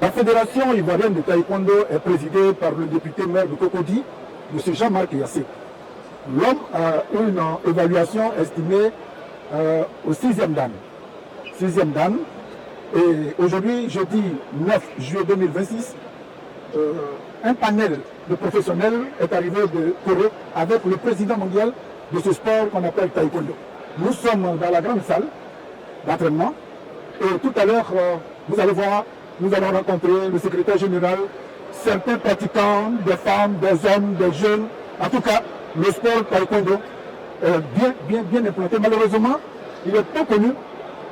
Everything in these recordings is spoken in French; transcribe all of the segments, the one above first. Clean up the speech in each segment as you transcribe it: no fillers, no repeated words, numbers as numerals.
La Fédération ivoirienne de taekwondo est présidée par le député maire de Cocody, M. Jean-Marc Yassé. L'homme a une évaluation estimée au 6e dan. 6e dan. Et aujourd'hui, jeudi 9 juillet 2026, un panel de professionnels est arrivé de Corée avec le président mondial de ce sport qu'on appelle taekwondo. Nous sommes dans la grande salle d'entraînement et tout à l'heure, vous allez voir, nous allons rencontrer le secrétaire général, certains pratiquants, des femmes, des hommes, des jeunes. En tout cas, le sport taekwondo est bien implanté. Malheureusement, il est peu connu,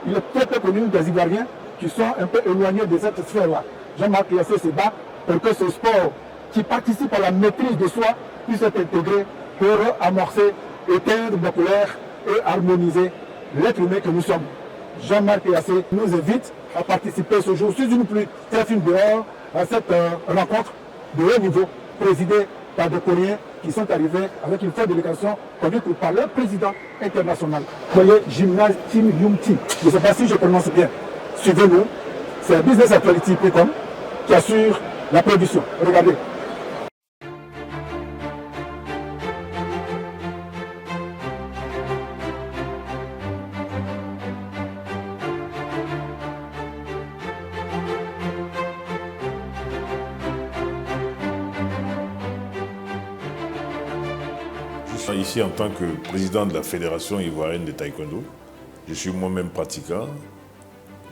il est très peu connu des Ivoiriens qui sont un peu éloignés de cette sphère-là. Jean-Marc Yassé se bat pour que ce sport qui participe à la maîtrise de soi puisse être intégré pour amorcer, éteindre nos colères et harmoniser l'être humain que nous sommes. Jean-Marc Yassé nous invite à participer ce jour, sous une pluie très fine dehors, à cette rencontre de haut niveau, présidée par des Coréens qui sont arrivés avec une forte délégation conduite par leur président international. Vous voyez, Gymnase Kim Young-Ti. Je ne sais pas si je prononce bien. Suivez-nous. C'est businessactuality.com qui assure la production. Regardez. Je suis ici en tant que président de la Fédération ivoirienne de taekwondo. Je suis moi-même pratiquant.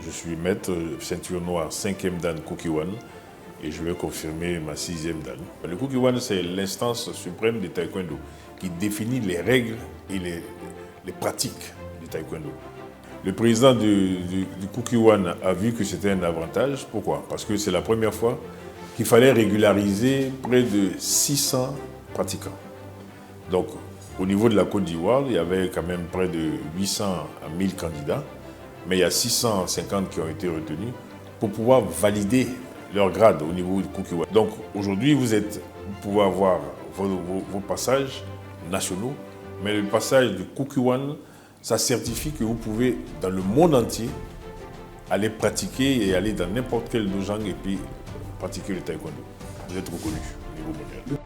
Je suis maître ceinture noire 5e dan Kukiwan et je vais confirmer ma 6e dan. Le Kukiwan, c'est l'instance suprême du taekwondo qui définit les règles et les pratiques du taekwondo. Le président du Kukiwan a vu que c'était un avantage. Pourquoi? Parce que c'est la première fois qu'il fallait régulariser près de 600 pratiquants. Donc, au niveau de la Côte d'Ivoire, il y avait quand même près de 800 à 1000 candidats, mais il y a 650 qui ont été retenus pour pouvoir valider leur grade au niveau du Kukiwan. Donc, aujourd'hui, vous pouvez avoir vos passages nationaux, mais le passage du Kukiwan, ça certifie que vous pouvez, dans le monde entier, aller pratiquer et aller dans n'importe quel dojang et puis pratiquer le taekwondo. Vous êtes reconnu au niveau mondial.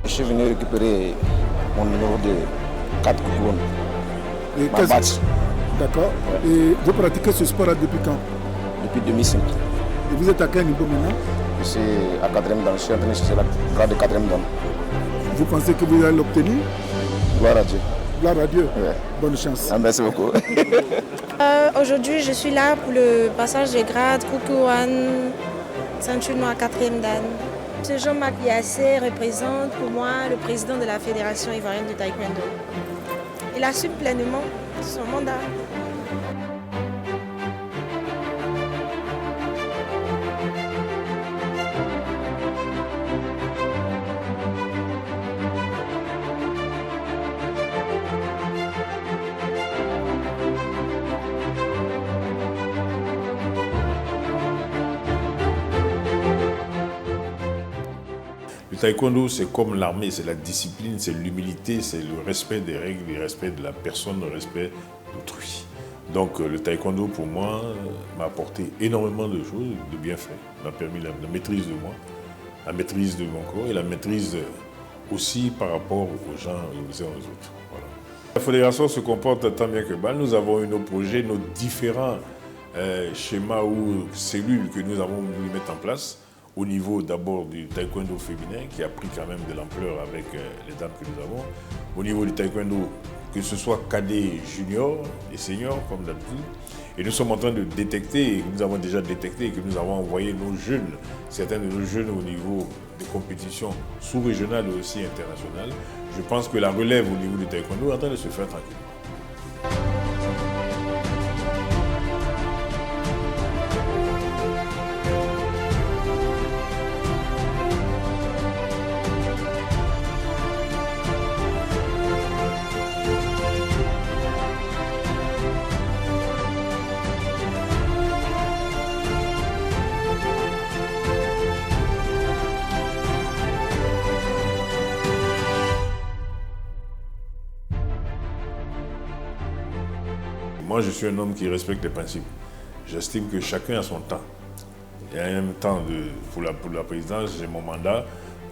Je suis venu récupérer mon numéro de 4 couronnes. D'accord. Et vous pratiquez ce sport depuis quand? Depuis 2005. Et vous êtes à quel niveau maintenant? Je suis à 4e dan. Je suis en train de chercher la grade de 4e dan. Vous pensez que vous allez l'obtenir? Gloire à Dieu. Gloire à Dieu. Ouais. Bonne chance. Ah, merci beaucoup. Aujourd'hui, je suis là pour le passage des grades Kukiwan, ceinture noire 4e dan. M. Jean-Marc Yassé représente pour moi le président de la Fédération ivoirienne de taekwondo. Il assume pleinement son mandat. Le taekwondo, c'est comme l'armée, c'est la discipline, c'est l'humilité, c'est le respect des règles, le respect de la personne, le respect d'autrui. Donc le taekwondo, pour moi, m'a apporté énormément de choses, de bienfaits. M'a permis la maîtrise de moi, la maîtrise de mon corps et la maîtrise aussi par rapport aux gens et aux uns aux autres. Voilà. La fédération se comporte tant bien que mal. Nous avons eu nos projets, nos différents schémas ou cellules que nous avons voulu mettre en place au niveau d'abord du taekwondo féminin qui a pris quand même de l'ampleur avec les dames que nous avons. Au niveau du taekwondo, que ce soit cadet, junior et senior comme d'habitude. Et nous sommes en train de détecter, et nous avons déjà détecté, et que nous avons envoyé nos jeunes, certains de nos jeunes au niveau de compétition sous-régionale et aussi internationale. Je pense que la relève au niveau du taekwondo est en train de se faire tranquillement. Moi, je suis un homme qui respecte les principes. J'estime que chacun a son temps. Il y a un temps pour la présidence, j'ai mon mandat,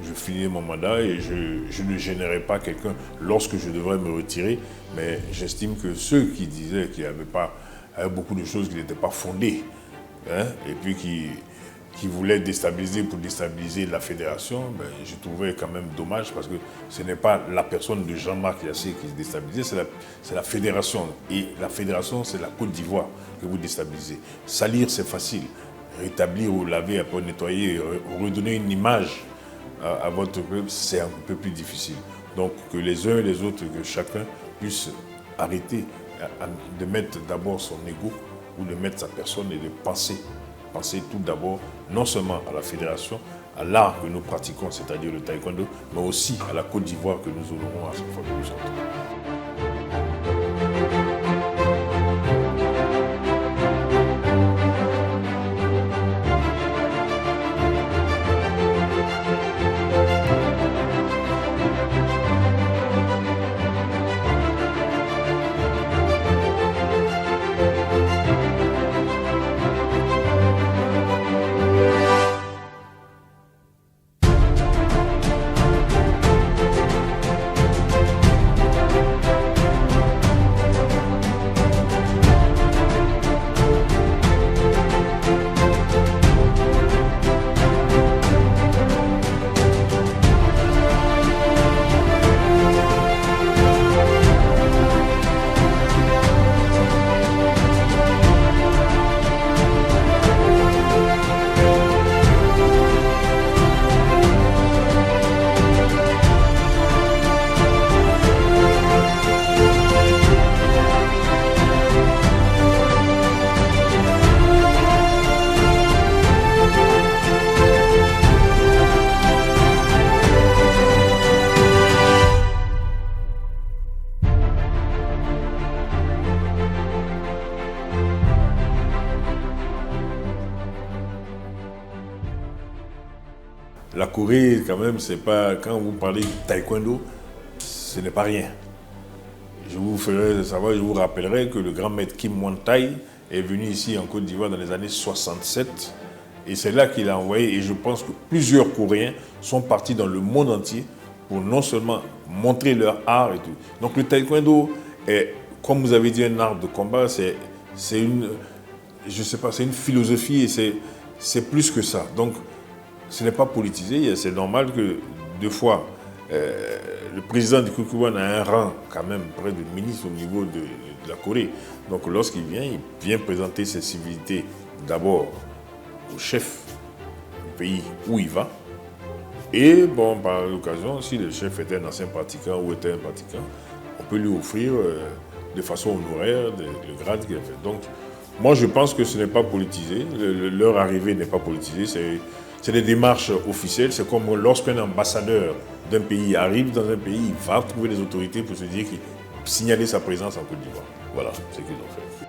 je finis mon mandat et je ne gênerai pas quelqu'un lorsque je devrais me retirer. Mais j'estime que ceux qui disaient qu'il n'y avait beaucoup de choses qui n'étaient pas fondées, hein, et puis qui voulaient déstabiliser pour déstabiliser la fédération, je trouvais quand même dommage parce que ce n'est pas la personne de Jean-Marc Yassé qui se déstabilise, c'est la fédération. Et la fédération, c'est la Côte d'Ivoire que vous déstabilisez. Salir, c'est facile. Rétablir ou laver, après nettoyer, redonner une image à votre peuple, c'est un peu plus difficile. Donc que les uns et les autres, que chacun puisse arrêter de mettre d'abord son ego ou de mettre sa personne et de penser tout d'abord, non seulement à la fédération, à l'art que nous pratiquons, c'est-à-dire le taekwondo, mais aussi à la Côte d'Ivoire que nous honorons à chaque fois que nous sortons. La Corée, quand même, c'est pas. Quand vous parlez de taekwondo, ce n'est pas rien. Je vous ferai savoir, je vous rappellerai que le grand maître Kim Won-taek est venu ici en Côte d'Ivoire dans les années 67. Et c'est là qu'il a envoyé, et je pense que plusieurs Coréens sont partis dans le monde entier pour non seulement montrer leur art et tout. Donc le taekwondo est, comme vous avez dit, un art de combat, c'est une, je sais pas, c'est une philosophie et c'est plus que ça. Donc ce n'est pas politisé, c'est normal que deux fois le président du Kukouan a un rang quand même près de ministre au niveau de la Corée. Donc lorsqu'il vient présenter ses civilités d'abord au chef du pays où il va. Et bon, par l'occasion, si le chef était un ancien pratiquant ou était un pratiquant, on peut lui offrir de façon honoraire le grade qu'il a fait. Donc moi je pense que ce n'est pas politisé, leur arrivée n'est pas politisée, c'est des démarches officielles. C'est comme lorsqu'un ambassadeur d'un pays arrive dans un pays, il va trouver les autorités pour se dire qu'il signaler sa présence en Côte d'Ivoire. Voilà ce qu'ils ont fait.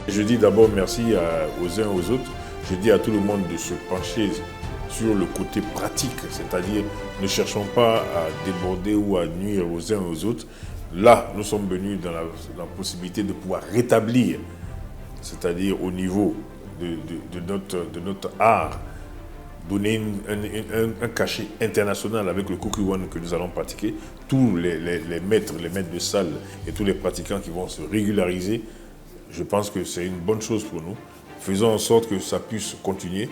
Je dis d'abord merci aux uns aux autres. Je dis à tout le monde de se pencher sur le côté pratique, c'est-à-dire ne cherchons pas à déborder ou à nuire aux uns aux autres. Là, nous sommes venus dans la possibilité de pouvoir rétablir, c'est-à-dire au niveau de notre art, donner un cachet international avec le Kuki-Wan que nous allons pratiquer. Tous les maîtres de salle et tous les pratiquants qui vont se régulariser, je pense que c'est une bonne chose pour nous. Faisons en sorte que ça puisse continuer.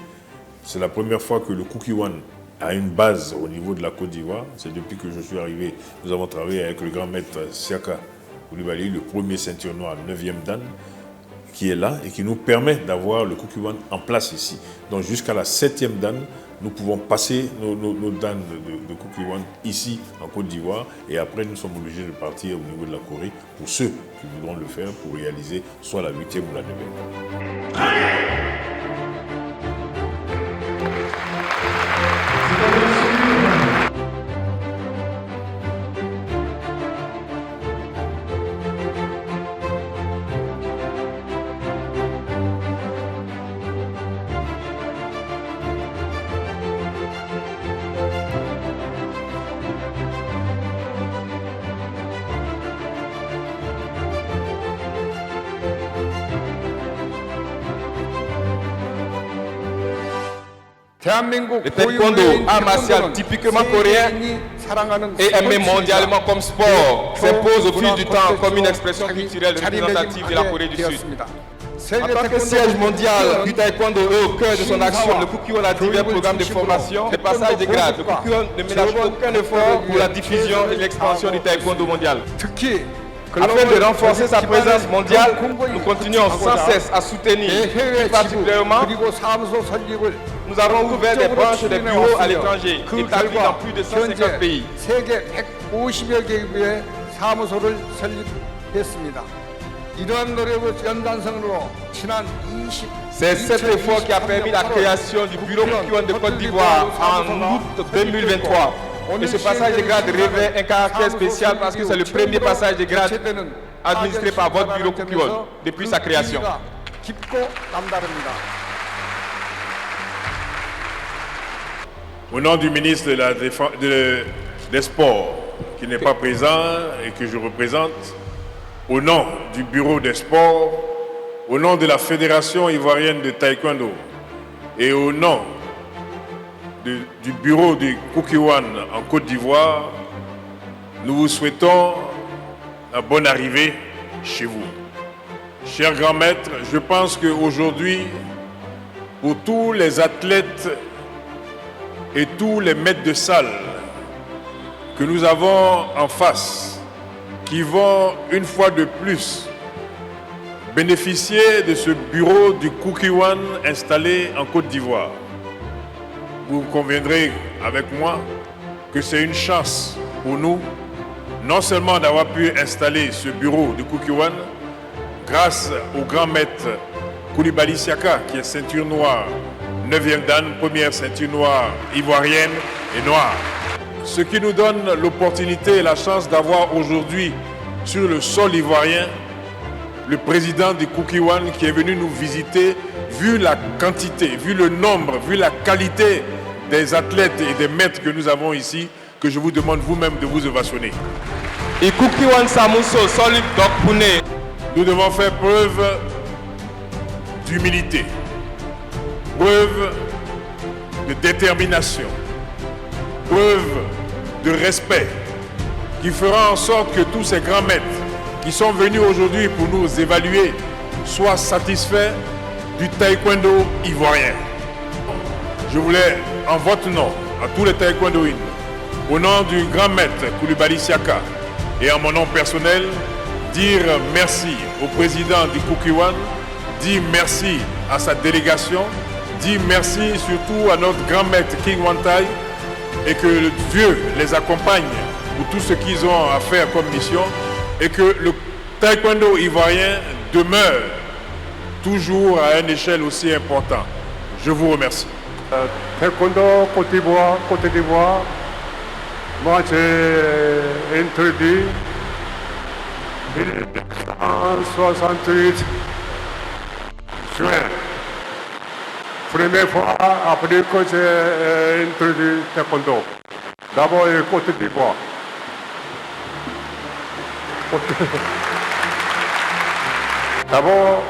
C'est la première fois que le Kuki-Wan a une base au niveau de la Côte d'Ivoire. C'est depuis que je suis arrivé, nous avons travaillé avec le grand maître Siaka Koulibaly, le premier ceinture noire 9e dan, qui est là et qui nous permet d'avoir le Kuki-Wan en place ici. Donc jusqu'à la 7e dan, nous pouvons passer nos dan de Kuki-Wan ici en Côte d'Ivoire et après nous sommes obligés de partir au niveau de la Corée pour ceux qui voudront le faire pour réaliser soit la 8e ou la 9e dan. Le taekwondo, art martial typiquement coréen et aimé mondialement comme sport, s'impose au fil du temps comme une expression culturelle représentative de la Corée du Sud. En tant que siège mondial du taekwondo et au cœur de son action, le Kuki-Wan a divers programmes de formation, de passage de grade. Le Kuki-Wan ne ménage aucun effort pour la diffusion et l'expansion du taekwondo mondial. Afin de renforcer sa présence mondiale, nous continuons sans cesse à soutenir, plus particulièrement, nous avons ouvert des branches de bureaux à l'étranger, établis dans plus de 150 pays. C'est cet effort qui a permis la création du bureau Kuki-Wan de Côte d'Ivoire en août 2023. Et ce passage de grade revêt un caractère spécial parce que c'est le premier passage de grade administré par votre bureau Kuki-Wan depuis sa création. Au nom du ministre des Sports, qui n'est pas présent et que je représente, au nom du bureau des sports, au nom de la Fédération ivoirienne de taekwondo et au nom du bureau du Kuki-Wan en Côte d'Ivoire, nous vous souhaitons la bonne arrivée chez vous. Chers grands maîtres, je pense qu'aujourd'hui, pour tous les athlètes et tous les maîtres de salle que nous avons en face, qui vont une fois de plus bénéficier de ce bureau du Kuki-Wan installé en Côte d'Ivoire, vous conviendrez avec moi que c'est une chance pour nous, non seulement d'avoir pu installer ce bureau de Kuki-Wan grâce au grand maître Koulibaly Siaka, qui est ceinture noire 9e dan, première ceinture noire ivoirienne et noire. Ce qui nous donne l'opportunité et la chance d'avoir aujourd'hui sur le sol ivoirien le président du Kuki-Wan qui est venu nous visiter, vu la quantité, vu le nombre, vu la qualité des athlètes et des maîtres que nous avons ici, que je vous demande vous-même de vous ovationner. Et Kuki-Wan Samuso, Solid Dokpune. Nous devons faire preuve d'humilité, preuve de détermination, preuve de respect, qui fera en sorte que tous ces grands maîtres qui sont venus aujourd'hui pour nous évaluer soient satisfaits du taekwondo ivoirien. Je voulais, en votre nom, à tous les taekwondoïnes, au nom du grand maître Koulibaly Siaka et en mon nom personnel, dire merci au président du Kuki-Wan, dire merci à sa délégation, dire merci surtout à notre grand maître King Wantai et que Dieu les accompagne pour tout ce qu'ils ont à faire comme mission et que le taekwondo ivoirien demeure toujours à une échelle aussi importante. Je vous remercie. Taekwondo Côte d'Ivoire, moi j'ai introduit 1968 juin première fois après que j'ai introduit taekwondo. D'abord, Côte d'Ivoire. D'abord,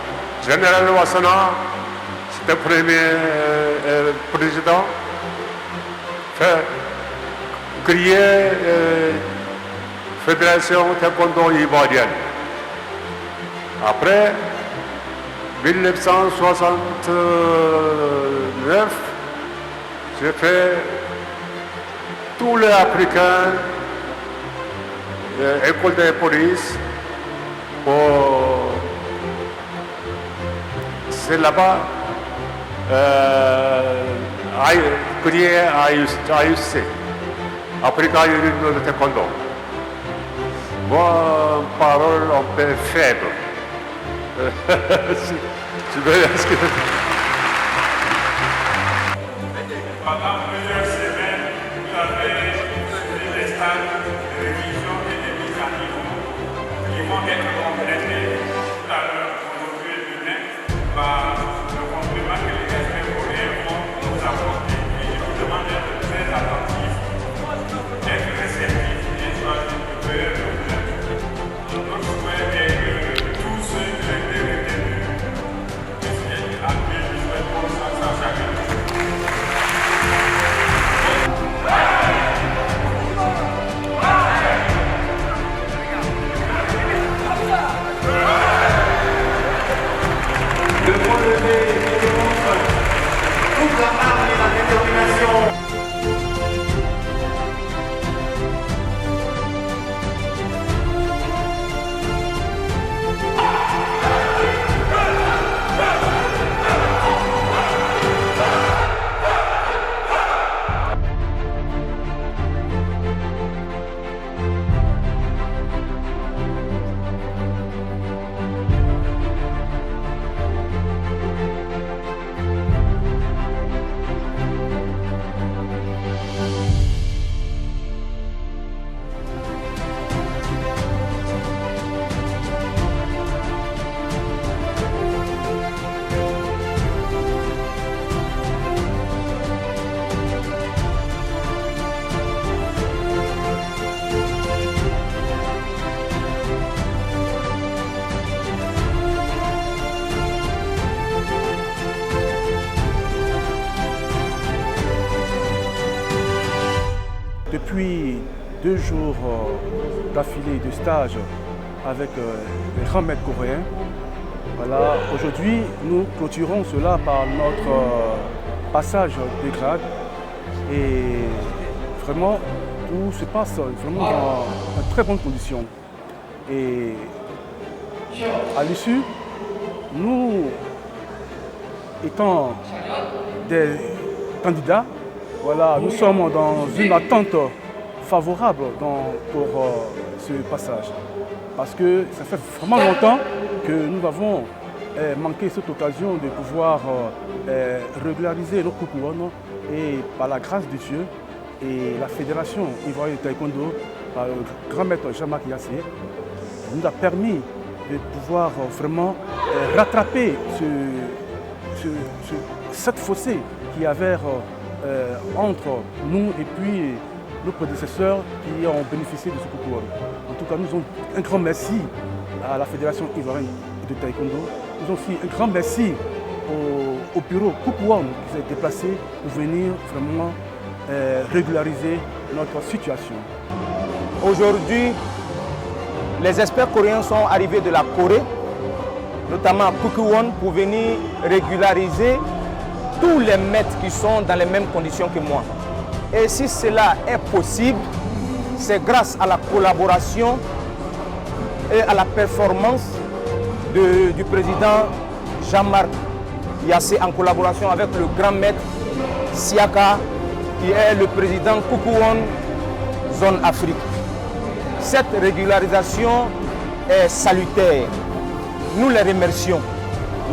Général Wassana, c'était le premier président, fait créer Fédération Taekwondo Ivoirienne. Après, 1969, j'ai fait tous les Africains, école de police, c'est là-bas créé AUC, Africa Union de Taekwondo. Moi, parole un peu faible. Tu veux est-ce que... Pendant plusieurs semaines, vous avez suivi des stades de révision et de mise à niveau qui vont être complétés tout à l'heure, aujourd'hui et demain, par le complément que les experts coréens vont nous apporter. Et je vous demande d'être très attentifs, d'être réceptifs et de faire le bien. Notre souhait est que tous ceux qui ont été retenus puissent être appuyés du souhait pour ça chacun. Le point levé démontre toute la âme et la détermination. Depuis 2 jours d'affilée de stage avec les grands maîtres coréens, voilà, aujourd'hui nous clôturons cela par notre passage de grade et vraiment tout se passe vraiment dans de très bonnes conditions. Et à l'issue, nous étant des candidats, voilà, nous sommes dans une attente favorable pour ce passage. Parce que ça fait vraiment longtemps que nous avons manqué cette occasion de pouvoir régulariser notre couronne et par la grâce de Dieu et la Fédération ivoirienne de taekwondo, par le grand maître Jean-Marc Yassé, nous a permis de pouvoir vraiment rattraper cette fossé qu'il y avait entre nous et puis nos prédécesseurs qui ont bénéficié de ce couronne. En tout cas, nous avons un grand merci à la Fédération ivoirienne de taekwondo. Nous avons aussi un grand merci au bureau Kukouan qui s'est déplacé pour venir vraiment régulariser notre situation. Aujourd'hui, les experts coréens sont arrivés de la Corée, notamment à Kukouan, pour venir régulariser tous les maîtres qui sont dans les mêmes conditions que moi. Et si cela est possible, c'est grâce à la collaboration et à la performance du président Jean-Marc Yassé en collaboration avec le grand maître Siaka, qui est le président Kukouan Zone Afrique. Cette régularisation est salutaire. Nous les remercions.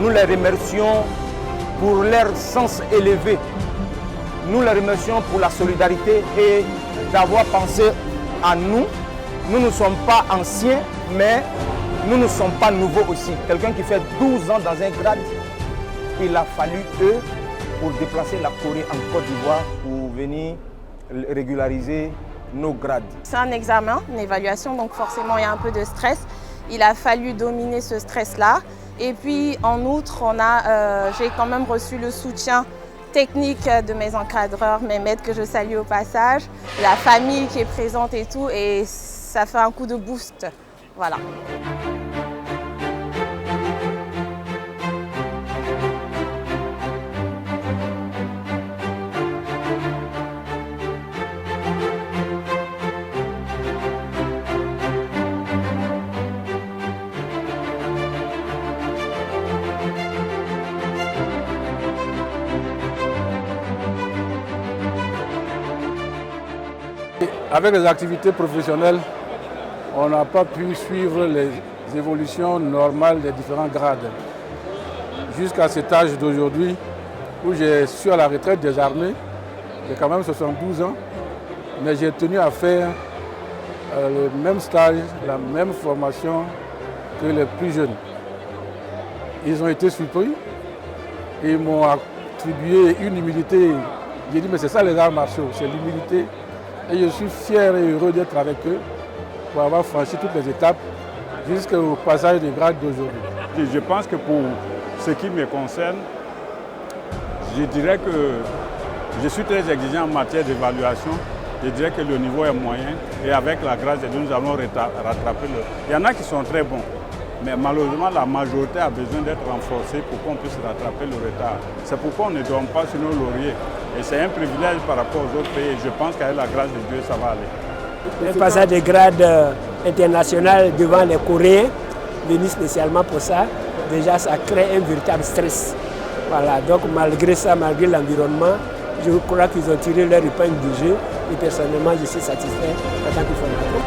Nous les remercions pour leur sens élevé. Nous les remercions pour la solidarité et d'avoir pensé à nous. Nous ne sommes pas anciens, mais nous ne sommes pas nouveaux aussi. Quelqu'un qui fait 12 ans dans un grade, il a fallu eux pour déplacer la Corée en Côte d'Ivoire pour venir régulariser nos grades. C'est un examen, une évaluation, donc forcément il y a un peu de stress. Il a fallu dominer ce stress-là. Et puis en outre, j'ai quand même reçu le soutien technique de mes encadreurs, mes maîtres que je salue au passage, la famille qui est présente et tout, et ça fait un coup de boost. Voilà. Avec les activités professionnelles, on n'a pas pu suivre les évolutions normales des différents grades. Jusqu'à cet âge d'aujourd'hui, où je suis à la retraite des armées, j'ai quand même 72 ans, mais j'ai tenu à faire le même stage, la même formation que les plus jeunes. Ils ont été surpris et ils m'ont attribué une humilité. J'ai dit, mais c'est ça les arts martiaux, c'est l'humilité. Et je suis fier et heureux d'être avec eux pour avoir franchi toutes les étapes jusqu'au passage des grades d'aujourd'hui. Je pense que pour ce qui me concerne, je dirais que je suis très exigeant en matière d'évaluation. Je dirais que le niveau est moyen et avec la grâce de Dieu, nous allons rattraper le... Il y en a qui sont très bons, mais malheureusement la majorité a besoin d'être renforcée pour qu'on puisse rattraper le retard. C'est pourquoi on ne dorme pas sur nos lauriers. Et c'est un privilège par rapport aux autres pays. Je pense qu'avec la grâce de Dieu, ça va aller. Le passage de grade international devant les Coréens, venu spécialement pour ça, déjà ça crée un véritable stress. Voilà, donc malgré ça, malgré l'environnement, je crois qu'ils ont tiré leur épingle du jeu et personnellement je suis satisfait en tant que formateur.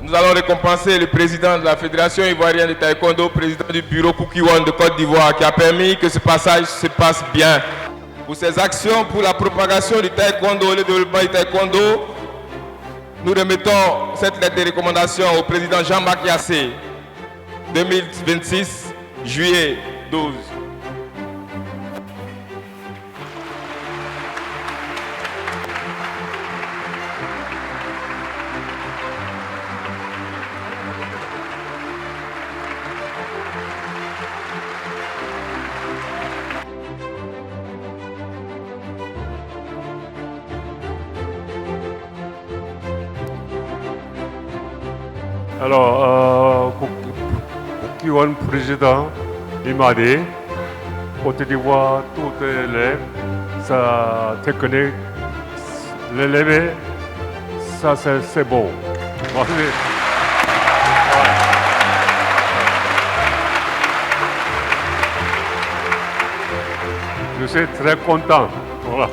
Nous allons récompenser le président de la Fédération ivoirienne de taekwondo, président du bureau Kukiwon de Côte d'Ivoire, qui a permis que ce passage se passe bien. Pour ses actions pour la propagation du taekwondo et le développement du taekwondo, nous remettons cette lettre de recommandation au président Jean-Marc Yassé, 2026, juillet 12. Alors, Kukiwon président, il m'a dit, Côte d'Ivoire, toutes sa technique, l'élever, ça c'est beau. Je suis très content. Voilà.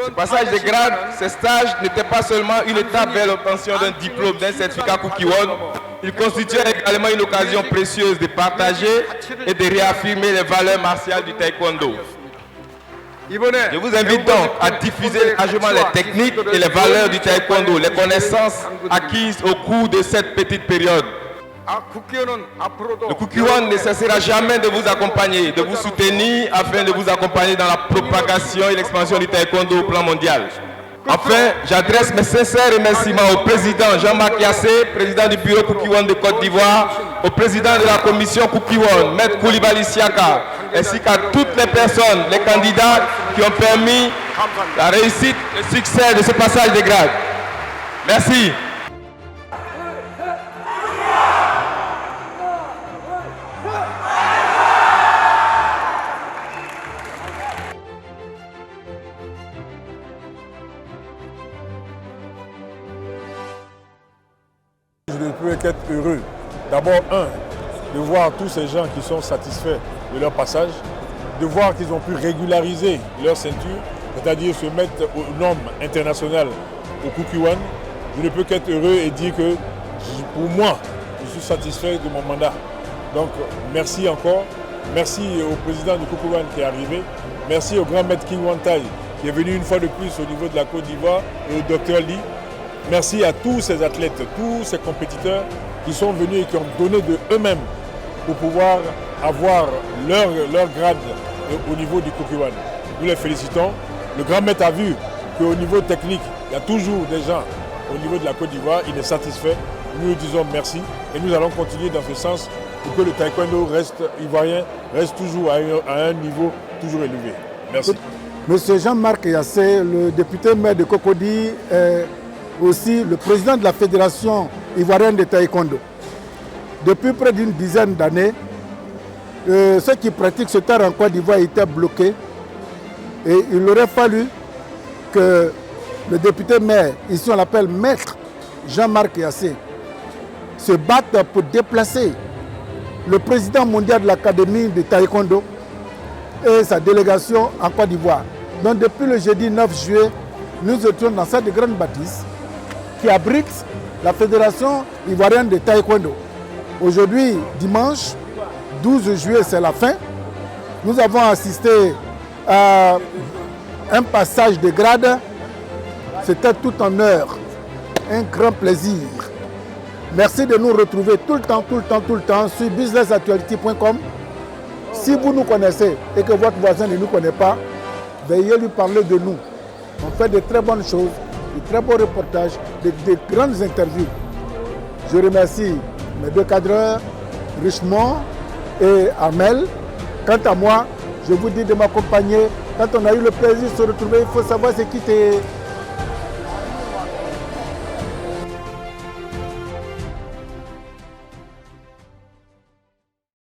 Ce passage de grade, ces stages n'étaient pas seulement une étape vers l'obtention d'un diplôme, d'un certificat Kukiwon, Il constitue également une occasion précieuse de partager et de réaffirmer les valeurs martiales du taekwondo. Je vous invite donc à diffuser largement les techniques et les valeurs du taekwondo, les connaissances acquises au cours de cette petite période. Le Kuki-Wan ne cessera jamais de vous accompagner, de vous soutenir afin de vous accompagner dans la propagation et l'expansion du taekwondo au plan mondial. Enfin, j'adresse mes sincères remerciements au président Jean-Marc Yassé, président du bureau Kuki-Wan de Côte d'Ivoire, au président de la commission Kuki-Wan, Maître Koulibaly Siaka, ainsi qu'à toutes les personnes, les candidats qui ont permis la réussite, le succès de ce passage de grade. Merci. Je ne peux qu'être heureux. D'abord, de voir tous ces gens qui sont satisfaits de leur passage, de voir qu'ils ont pu régulariser leur ceinture, c'est-à-dire se mettre aux normes internationales au Kuki-Wan. Je ne peux qu'être heureux et dire que pour moi, je suis satisfait de mon mandat. Donc, merci encore. Merci au président du Kuki-Wan qui est arrivé. Merci au grand maître King Wantai qui est venu une fois de plus au niveau de la Côte d'Ivoire et au docteur Lee. Merci à tous ces athlètes, tous ces compétiteurs qui sont venus et qui ont donné de eux-mêmes pour pouvoir avoir leur grade au niveau du Kuki-Wan. Nous les félicitons. Le grand maître a vu qu'au niveau technique, il y a toujours des gens au niveau de la Côte d'Ivoire. Il est satisfait. Nous lui disons merci et nous allons continuer dans ce sens pour que le taekwondo ivoirien reste toujours à un niveau toujours élevé. Merci. Monsieur Jean-Marc Yassé, le député maire de Cocody, est aussi le président de la Fédération ivoirienne de taekwondo. Depuis près d'une dizaine d'années, ceux qui pratiquent ce art en Côte d'Ivoire étaient bloqués et il aurait fallu que le député maire, ici on l'appelle maître Jean-Marc Yassé, se batte pour déplacer le président mondial de l'Académie de taekwondo et sa délégation en Côte d'Ivoire. Donc depuis le jeudi 9 juillet, nous étions dans cette grande bâtisse qui abrite la Fédération ivoirienne de taekwondo. Aujourd'hui, dimanche 12 juillet, c'est la fin. Nous avons assisté à un passage de grade. C'était tout en heure. Un grand plaisir. Merci de nous retrouver tout le temps sur businessactuality.com. Si vous nous connaissez et que votre voisin ne nous connaît pas, veuillez lui parler de nous. On fait de très bonnes choses, de très beaux reportages, de grandes interviews. Je remercie mes deux cadreurs, Richemont et Armel. Quant à moi, je vous dis de m'accompagner. Quand on a eu le plaisir de se retrouver, il faut savoir ce qui t'est